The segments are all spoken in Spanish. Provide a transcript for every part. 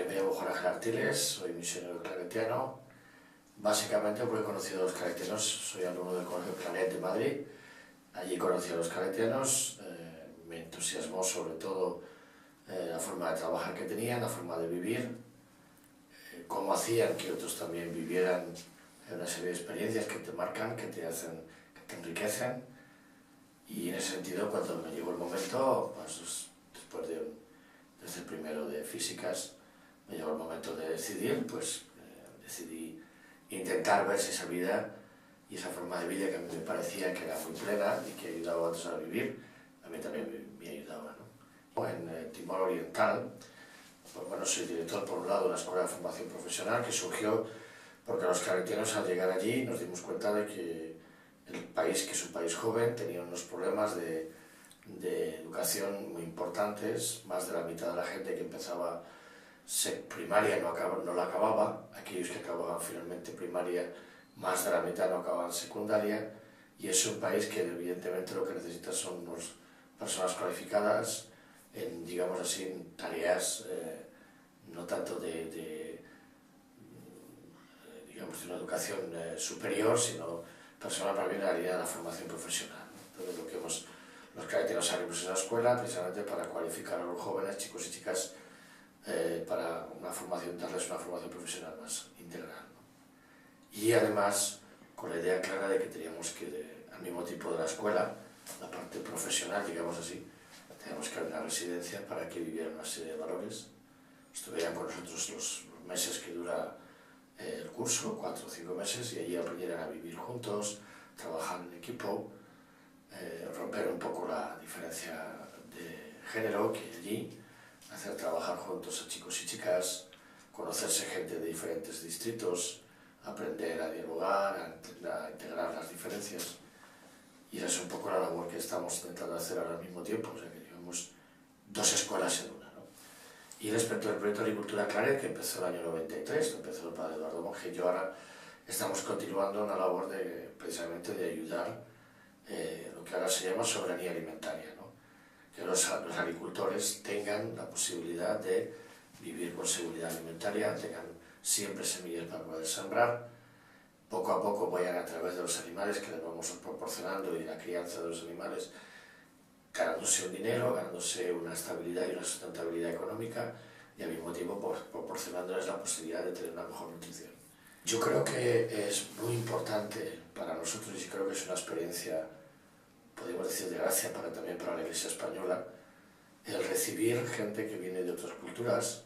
Me llamo Juan Ángel Artiles, soy misionero claretiano, básicamente porque he conocido a los claretianos, soy alumno del Colegio Claret de Madrid, allí conocí a los claretianos, me entusiasmó sobre todo la forma de trabajar que tenían, la forma de vivir, cómo hacían que otros también vivieran una serie de experiencias que te marcan, que te hacen, que te enriquecen, y en ese sentido cuando me llegó el momento, pues después de ser primero de físicas, me llegó el momento de decidir, pues decidí intentar ver si esa vida y esa forma de vida que a mí me parecía que era muy plena y que ayudaba a otros a vivir, a mí también me ayudaba, ¿no? En Timor Oriental, pues bueno, soy director por un lado de una escuela de formación profesional que surgió porque los claretianos al llegar allí nos dimos cuenta de que el país, que es un país joven, tenía unos problemas de educación muy importantes, más de la mitad de la gente que empezaba primaria no la acababa, aquellos que acababan finalmente primaria, más de la mitad no acababan secundaria, y es un país que evidentemente lo que necesita son personas cualificadas en, digamos así, en tareas no tanto digamos, de una educación superior, sino personas para bien en la línea de la formación profesional, ¿no? Entonces los claretianos abrimos esa escuela precisamente para cualificar a los jóvenes, chicos y chicas, para una formación, darles una formación profesional más integral, ¿no? Y además con la idea clara de que teníamos que, al mismo tiempo de la escuela, la parte profesional, digamos así, teníamos que abrir una residencia para que vivieran una serie de valores. Estuvieran con nosotros los meses que dura el curso, 4 o 5 meses, y allí aprendieran a vivir juntos, trabajar en equipo, romper un poco la diferencia de género que hay allí, hacer trabajar juntos a chicos y chicas, conocerse gente de diferentes distritos, aprender a dialogar, a integrar las diferencias. Y esa es un poco la labor que estamos intentando hacer ahora al mismo tiempo, o sea que llevamos 2 escuelas en una, ¿no? Y respecto al proyecto de Agricultura Claret, que empezó el año 93, empezó el padre Eduardo Monge, y yo ahora estamos continuando una labor precisamente de ayudar lo que ahora se llama soberanía alimentaria, ¿no? Que los agricultores tengan la posibilidad de vivir con seguridad alimentaria, tengan siempre semillas para poder sembrar, poco a poco vayan a través de los animales que les vamos proporcionando y la crianza de los animales, ganándose un dinero, ganándose una estabilidad y una sustentabilidad económica, y al mismo tiempo proporcionándoles la posibilidad de tener una mejor nutrición. Yo creo que es muy importante para nosotros, y creo que es una experiencia, podemos decir, de gracia también para la Iglesia española, el recibir gente que viene de otras culturas,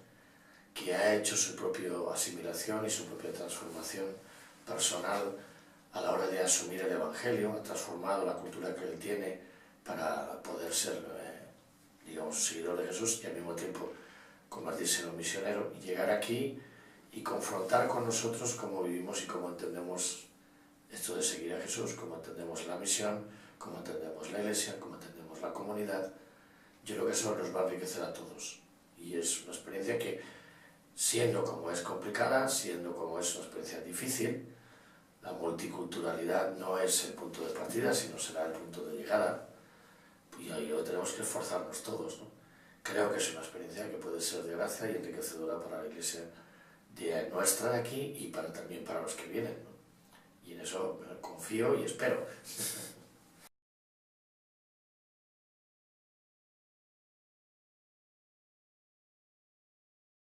que ha hecho su propia asimilación y su propia transformación personal a la hora de asumir el Evangelio, ha transformado la cultura que él tiene para poder ser, digamos, seguidor de Jesús y al mismo tiempo convertirse en un misionero y llegar aquí y confrontar con nosotros cómo vivimos y cómo entendemos esto de seguir a Jesús, cómo entendemos la misión, cómo entendemos la Iglesia, cómo entendemos la comunidad. Yo creo que eso nos va a enriquecer a todos y es una experiencia que, siendo como es complicada, siendo como es una experiencia difícil, la multiculturalidad no es el punto de partida, sino será el punto de llegada, y ahí tenemos que esforzarnos todos, ¿no? Creo que es una experiencia que puede ser de gracia y enriquecedora para la Iglesia nuestra de aquí y también para los que vienen, ¿no? Y en eso confío y espero.